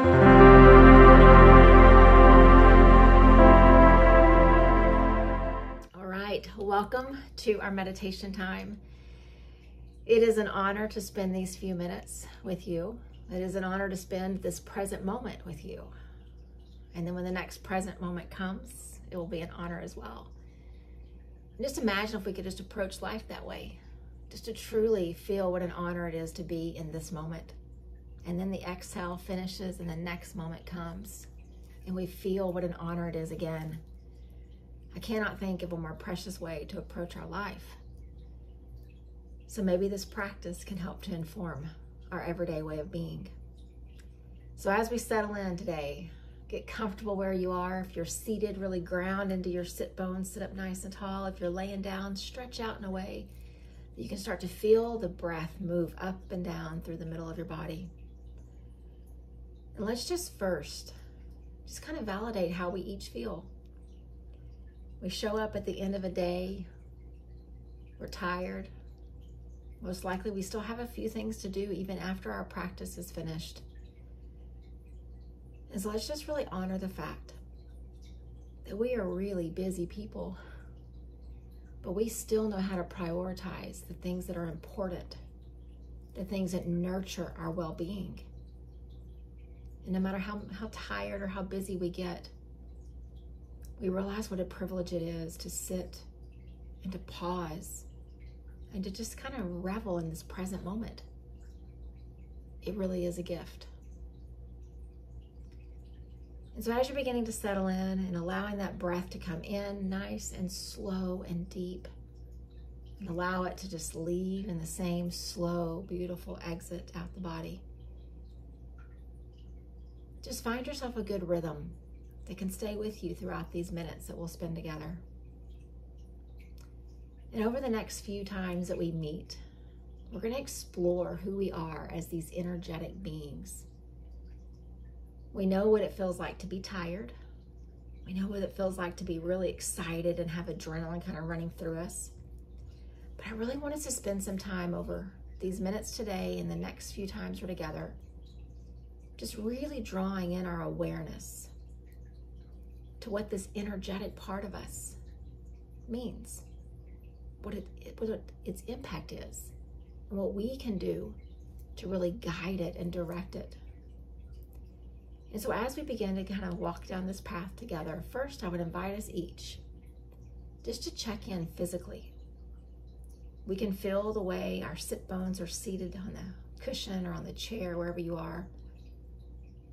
All right, welcome to our meditation time. It is an honor to spend these few minutes with you. It is an honor to spend this present moment with you. And then when the next present moment comes, it will be an honor as well. And just imagine if we could just approach life that way, just to truly feel what an honor it is to be in this moment. And then the exhale finishes and the next moment comes, and we feel what an honor it is again. I cannot think of a more precious way to approach our life. So maybe this practice can help to inform our everyday way of being. So as we settle in today, get comfortable where you are. If you're seated, really ground into your sit bones, sit up nice and tall. If you're laying down, stretch out in a way that you can start to feel the breath move up and down through the middle of your body. And let's just first, just kind of validate how we each feel. We show up at the end of a day, we're tired. Most likely we still have a few things to do even after our practice is finished. And so let's just really honor the fact that we are really busy people, but we still know how to prioritize the things that are important, the things that nurture our well-being. And no matter how tired or how busy we get, we realize what a privilege it is to sit and to pause and to just kind of revel in this present moment. It really is a gift. And so as you're beginning to settle in and allowing that breath to come in nice and slow and deep, and allow it to just leave in the same slow, beautiful exit out the body, just find yourself a good rhythm that can stay with you throughout these minutes that we'll spend together. And over the next few times that we meet, we're going to explore who we are as these energetic beings. We know what it feels like to be tired. We know what it feels like to be really excited and have adrenaline kind of running through us. But I really want us to spend some time over these minutes today and the next few times we're together, just really drawing in our awareness to what this energetic part of us means, what its impact is, and what we can do to really guide it and direct it. And so as we begin to kind of walk down this path together, first I would invite us each just to check in physically. We can feel the way our sit bones are seated on the cushion or on the chair, wherever you are.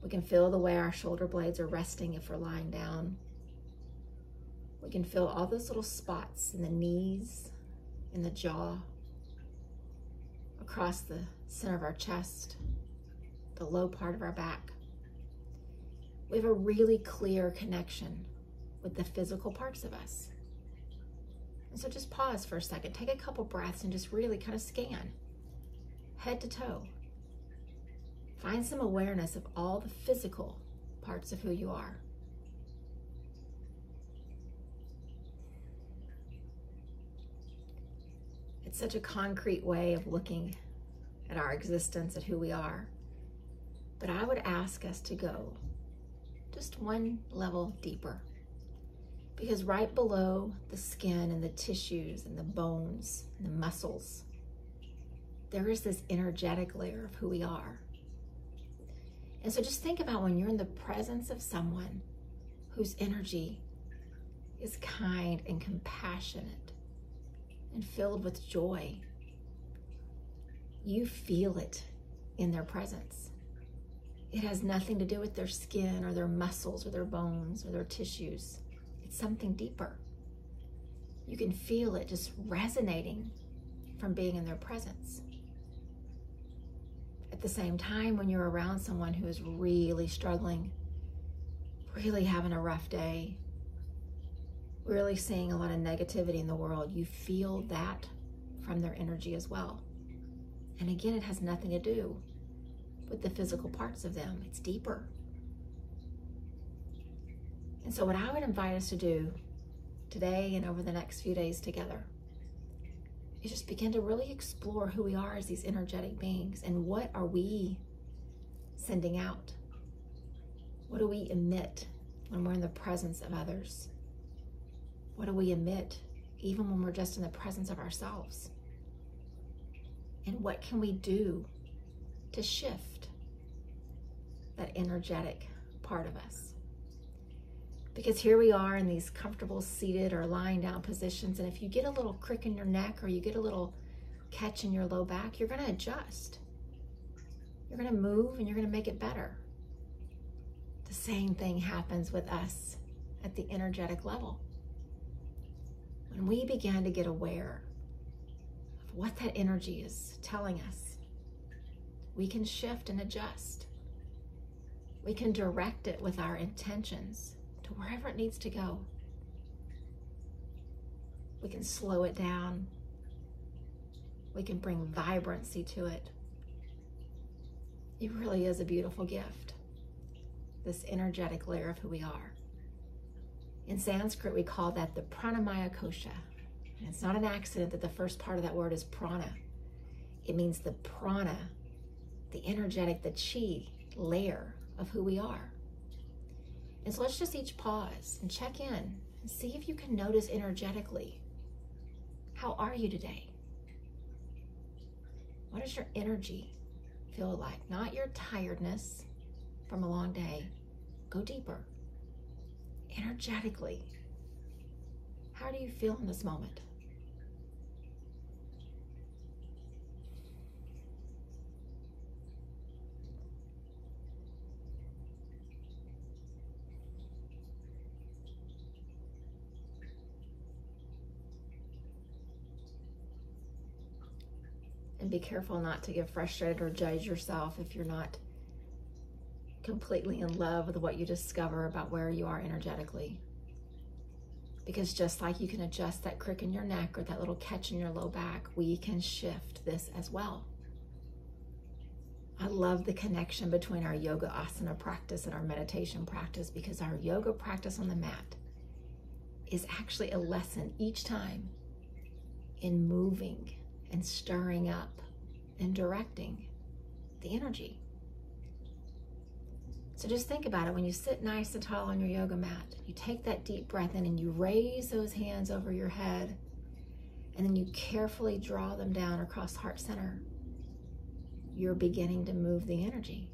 We can feel the way our shoulder blades are resting if we're lying down. We can feel all those little spots in the knees, in the jaw, across the center of our chest, the low part of our back. We have a really clear connection with the physical parts of us. And so just pause for a second, take a couple breaths and just really kind of scan head to toe. Find some awareness of all the physical parts of who you are. It's such a concrete way of looking at our existence, at who we are. But I would ask us to go just one level deeper. Because right below the skin and the tissues and the bones and the muscles, there is this energetic layer of who we are. And so just think about when you're in the presence of someone whose energy is kind and compassionate and filled with joy. You feel it in their presence. It has nothing to do with their skin or their muscles or their bones or their tissues. It's something deeper. You can feel it just resonating from being in their presence. At the same time, when you're around someone who is really struggling, really having a rough day, really seeing a lot of negativity in the world, you feel that from their energy as well. And again, it has nothing to do with the physical parts of them. It's deeper. And so what I would invite us to do today and over the next few days together is just begin to really explore who we are as these energetic beings and what are we sending out? What do we emit when we're in the presence of others? What do we emit even when we're just in the presence of ourselves? And what can we do to shift that energetic part of us? Because here we are in these comfortable seated or lying down positions, and if you get a little crick in your neck or you get a little catch in your low back, you're going to adjust. You're going to move and you're going to make it better. The same thing happens with us at the energetic level. When we begin to get aware of what that energy is telling us, we can shift and adjust. We can direct it with our intentions to wherever it needs to go. We can slow it down. We can bring vibrancy to it. It really is a beautiful gift, this energetic layer of who we are. In Sanskrit, we call that the pranayamagroup. And it's not an accident that the first part of that word is prana. It means the prana, the energetic, the chi layer of who we are. And so let's just each pause and check in and see if you can notice energetically. How are you today? What does your energy feel like? Not your tiredness from a long day. Go deeper. Energetically. How do you feel in this moment? And be careful not to get frustrated or judge yourself if you're not completely in love with what you discover about where you are energetically. Because just like you can adjust that crick in your neck or that little catch in your low back, we can shift this as well. I love the connection between our yoga asana practice and our meditation practice, because our yoga practice on the mat is actually a lesson each time in moving and stirring up and directing the energy. So just think about it. When you sit nice and tall on your yoga mat, you take that deep breath in and you raise those hands over your head, and then you carefully draw them down across heart center. You're beginning to move the energy.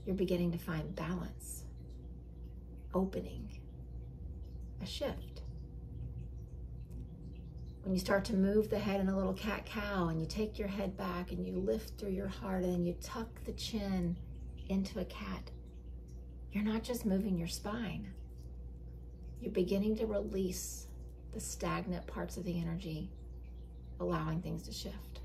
You're beginning to find balance, opening, a shift. When you start to move the head in a little cat-cow and you take your head back and you lift through your heart and then you tuck the chin into a cat, you're not just moving your spine. You're beginning to release the stagnant parts of the energy, allowing things to shift.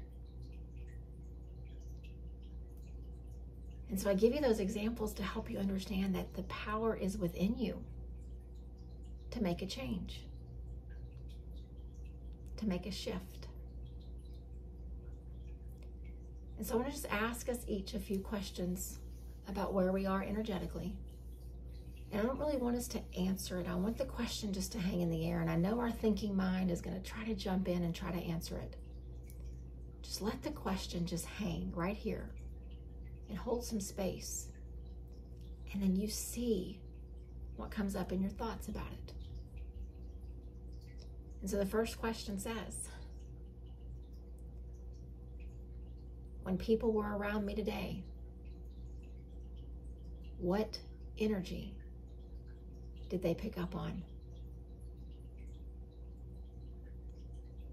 And so I give you those examples to help you understand that the power is within you to make a change, to make a shift. And so I want to just ask us each a few questions about where we are energetically. And I don't really want us to answer it. I want the question just to hang in the air. And I know our thinking mind is going to try to jump in and try to answer it. Just let the question just hang right here and hold some space. And then you see what comes up in your thoughts about it. And so the first question says, when people were around me today, what energy did they pick up on?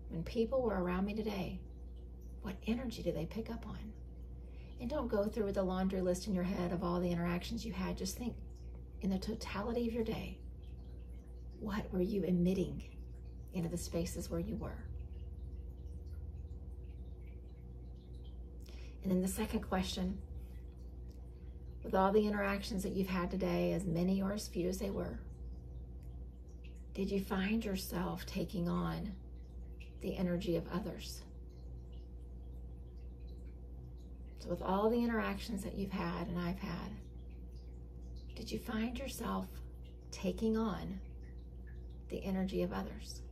When people were around me today, what energy did they pick up on? And don't go through with a laundry list in your head of all the interactions you had. Just think, in the totality of your day, what were you emitting into the spaces where you were? And then the second question, with all the interactions that you've had today, as many or as few as they were, did you find yourself taking on the energy of others? So with all the interactions that you've had and I've had, did you find yourself taking on the energy of others?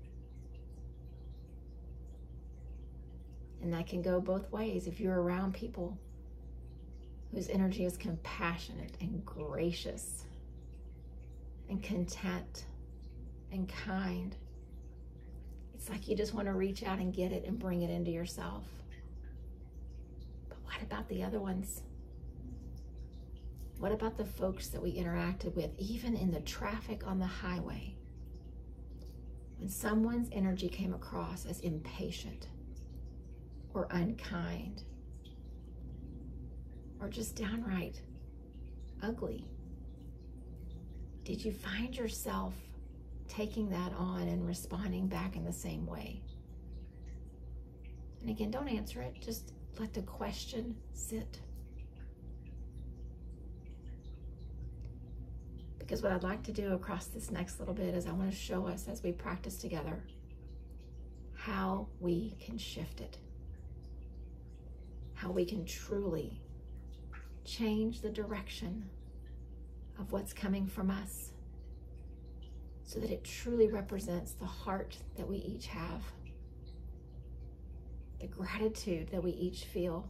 And that can go both ways. If you're around people whose energy is compassionate and gracious and content and kind. It's like you just want to reach out and get it and bring it into yourself. But what about the other ones? What about the folks that we interacted with, even in the traffic on the highway? When someone's energy came across as impatient or unkind or just downright ugly, did you find yourself taking that on and responding back in the same way? And again, don't answer it. Just let the question sit. Because what I'd like to do across this next little bit is I want to show us, as we practice together, how we can shift it. How we can truly change the direction of what's coming from us so that it truly represents the heart that we each have, the gratitude that we each feel,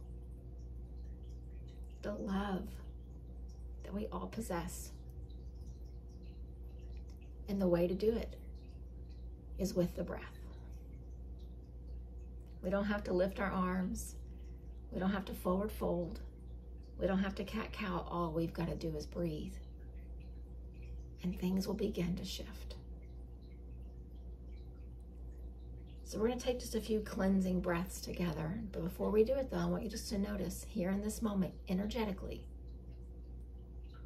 the love that we all possess. And the way to do it is with the breath. We don't have to lift our arms. We don't have to forward fold. We don't have to cat-cow. All we've got to do is breathe. And things will begin to shift. So we're going to take just a few cleansing breaths together. But before we do it, though, I want you just to notice here in this moment, energetically,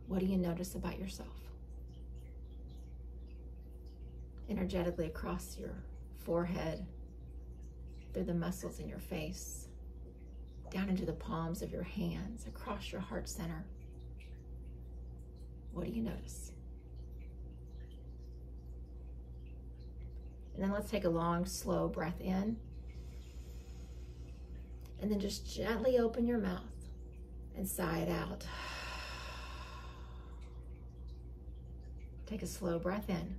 what do you notice about yourself? Energetically across your forehead, through the muscles in your face, down into the palms of your hands, across your heart center. What do you notice? And then let's take a long, slow breath in. And then just gently open your mouth and sigh it out. Take a slow breath in.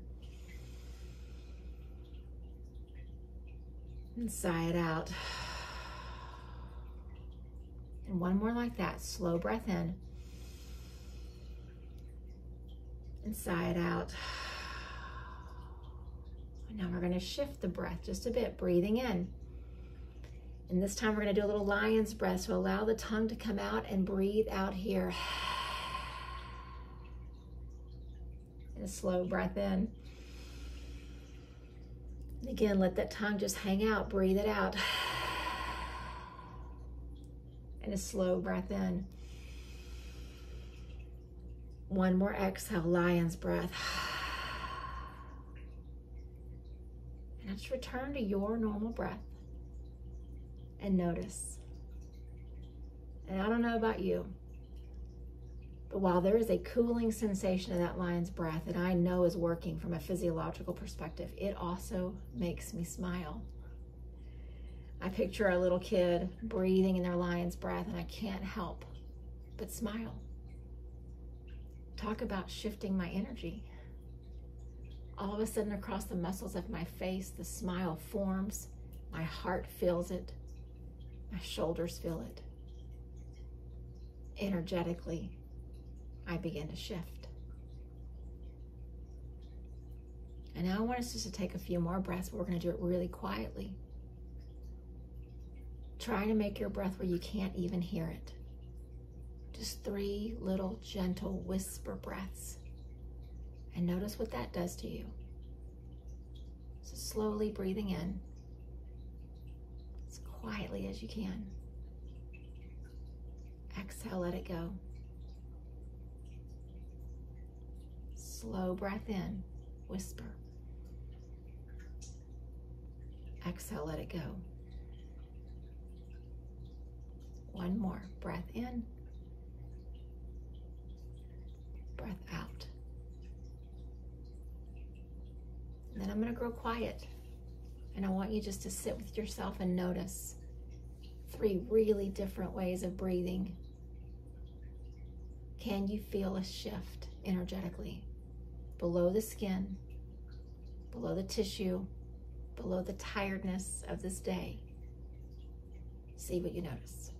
And sigh it out. And one more like that. Slow breath in. And sigh it out. And now we're going to shift the breath just a bit, breathing in. And this time we're going to do a little lion's breath, so allow the tongue to come out and breathe out here. And a slow breath in. And again, let that tongue just hang out, breathe it out. And a slow breath in. One more exhale, lion's breath. And just return to your normal breath and notice. And I don't know about you, but while there is a cooling sensation in that lion's breath that I know is working from a physiological perspective, it also makes me smile. I picture a little kid breathing in their lion's breath, and I can't help but smile. Talk about shifting my energy. All of a sudden, across the muscles of my face, the smile forms. My heart feels it. My shoulders feel it. Energetically, I begin to shift. And now I want us just to take a few more breaths, but we're going to do it really quietly. Try to make your breath where you can't even hear it. Just 3 little gentle whisper breaths. And notice what that does to you. So slowly breathing in, as quietly as you can. Exhale, let it go. Slow breath in, whisper. Exhale, let it go. One more, breath in, breath out. And then I'm going to grow quiet. And I want you just to sit with yourself and notice 3 really different ways of breathing. Can you feel a shift energetically? Below the skin, below the tissue, below the tiredness of this day. See what you notice.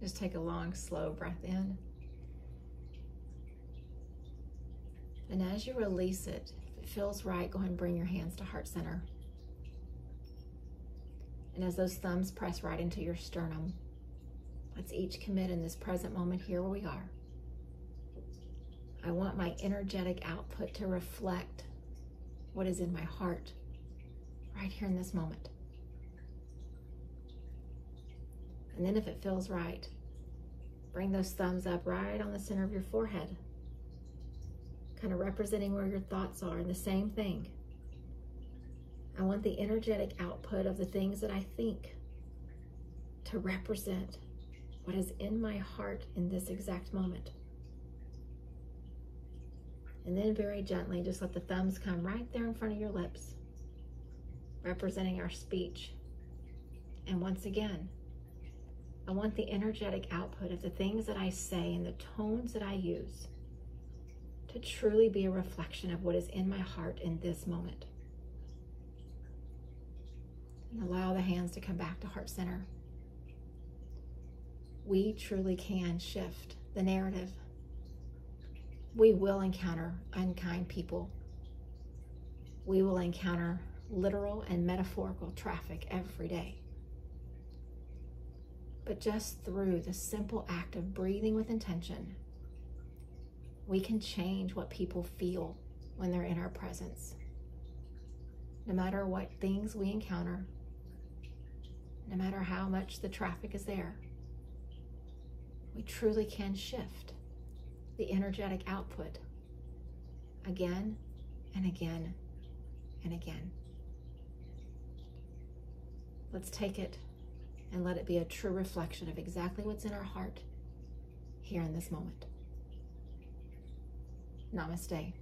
Just take a long, slow breath in. And as you release it, if it feels right, go ahead and bring your hands to heart center. And as those thumbs press right into your sternum, let's each commit in this present moment here where we are. I want my energetic output to reflect what is in my heart right here in this moment. And then if it feels right, bring those thumbs up right on the center of your forehead, kind of representing where your thoughts are. And the same thing. I want the energetic output of the things that I think to represent what is in my heart in this exact moment. And then very gently, just let the thumbs come right there in front of your lips, representing our speech. And once again, I want the energetic output of the things that I say and the tones that I use to truly be a reflection of what is in my heart in this moment. And allow the hands to come back to heart center. We truly can shift the narrative. We will encounter unkind people. We will encounter literal and metaphorical traffic every day. But just through the simple act of breathing with intention, we can change what people feel when they're in our presence. No matter what things we encounter, no matter how much the traffic is there, we truly can shift the energetic output again and again and again. Let's take it and let it be a true reflection of exactly what's in our heart here in this moment. Namaste.